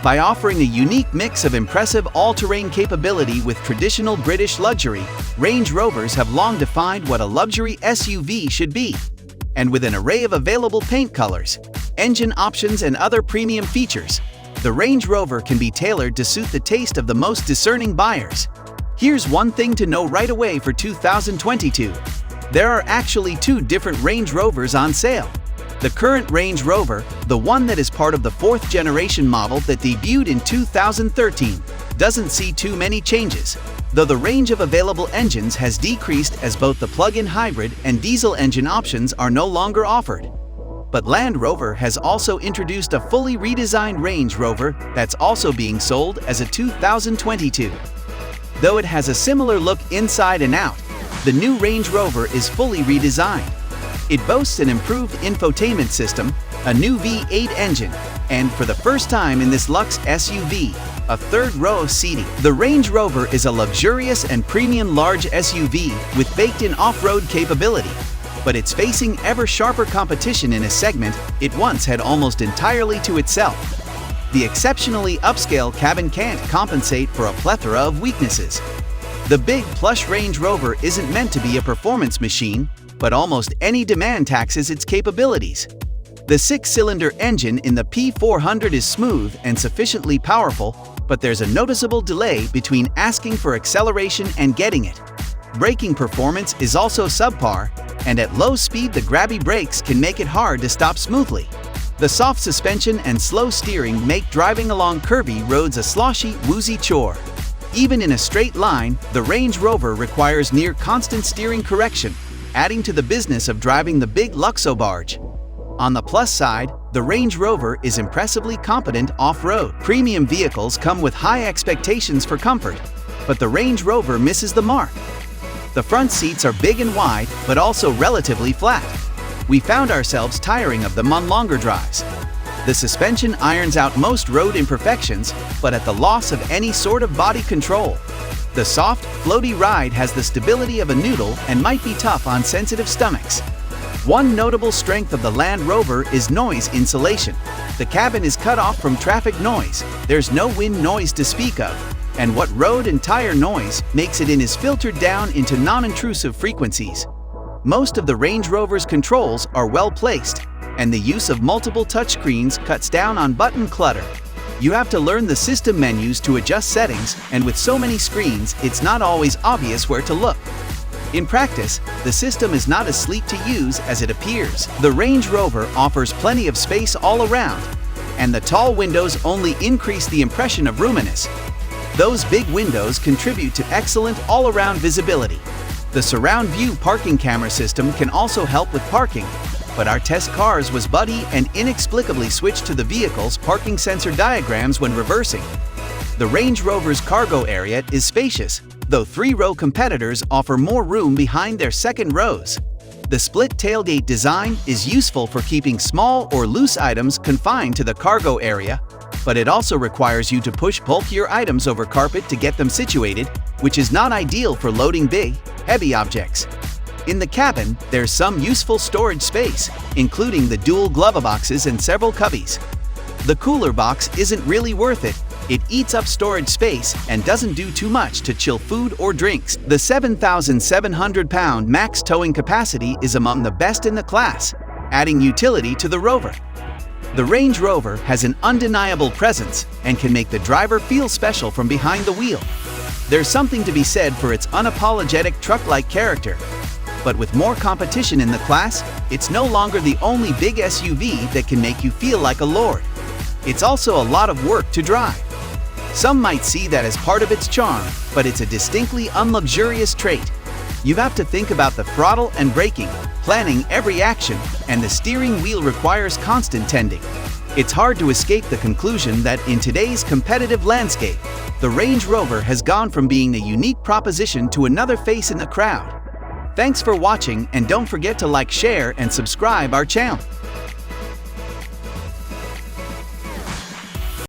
By offering a unique mix of impressive all-terrain capability with traditional British luxury, Range Rovers have long defined what a luxury SUV should be. And with an array of available paint colors, engine options and other premium features, the Range Rover can be tailored to suit the taste of the most discerning buyers. Here's one thing to know right away for 2022. There are actually two different Range Rovers on sale. The current Range Rover, the one that is part of the fourth generation model that debuted in 2013, doesn't see too many changes, though the range of available engines has decreased as both the plug-in hybrid and diesel engine options are no longer offered. But Land Rover has also introduced a fully redesigned Range Rover that's also being sold as a 2022. Though it has a similar look inside and out, the new Range Rover is fully redesigned. It boasts an improved infotainment system, a new V8 engine, and for the first time in this luxe SUV, a third-row seating. The Range Rover is a luxurious and premium large SUV with baked-in off-road capability, but it's facing ever-sharper competition in a segment it once had almost entirely to itself. The exceptionally upscale cabin can't compensate for a plethora of weaknesses. The big, plush Range Rover isn't meant to be a performance machine, but almost any demand taxes its capabilities. The six-cylinder engine in the P400 is smooth and sufficiently powerful, but there's a noticeable delay between asking for acceleration and getting it. Braking performance is also subpar, and at low speed the grabby brakes can make it hard to stop smoothly. The soft suspension and slow steering make driving along curvy roads a sloshy, woozy chore. Even in a straight line, the Range Rover requires near-constant steering correction, adding to the business of driving the big Luxo barge. On the plus side, the Range Rover is impressively competent off-road. Premium vehicles come with high expectations for comfort, but the Range Rover misses the mark. The front seats are big and wide, but also relatively flat. We found ourselves tiring of them on longer drives. The suspension irons out most road imperfections, but at the loss of any sort of body control. The soft, floaty ride has the stability of a noodle and might be tough on sensitive stomachs. One notable strength of the Land Rover is noise insulation. The cabin is cut off from traffic noise, there's no wind noise to speak of, and what road and tire noise makes it in is filtered down into non-intrusive frequencies. Most of the Range Rover's controls are well placed, and the use of multiple touchscreens cuts down on button clutter. You have to learn the system menus to adjust settings, and with so many screens, it's not always obvious where to look. In practice, the system is not as sleek to use as it appears. The Range Rover offers plenty of space all around, and the tall windows only increase the impression of roominess. Those big windows contribute to excellent all-around visibility. The surround view parking camera system can also help with parking, but our test cars was buddy and inexplicably switched to the vehicle's parking sensor diagrams when reversing. The Range Rover's cargo area is spacious, though three-row competitors offer more room behind their second rows. The split tailgate design is useful for keeping small or loose items confined to the cargo area, but it also requires you to push bulkier items over carpet to get them situated, which is not ideal for loading big, heavy objects. In the cabin, there's some useful storage space, including the dual glove boxes and several cubbies. The cooler box isn't really worth it. It eats up storage space and doesn't do too much to chill food or drinks. The 7,700-pound max towing capacity is among the best in the class, adding utility to the Rover. The Range Rover has an undeniable presence and can make the driver feel special from behind the wheel. There's something to be said for its unapologetic truck-like character. But with more competition in the class, it's no longer the only big SUV that can make you feel like a lord. It's also a lot of work to drive. Some might see that as part of its charm, but it's a distinctly unluxurious trait. You have to think about the throttle and braking, planning every action, and the steering wheel requires constant tending. It's hard to escape the conclusion that in today's competitive landscape, the Range Rover has gone from being a unique proposition to another face in the crowd. Thanks for watching, and don't forget to like, share, and subscribe our channel.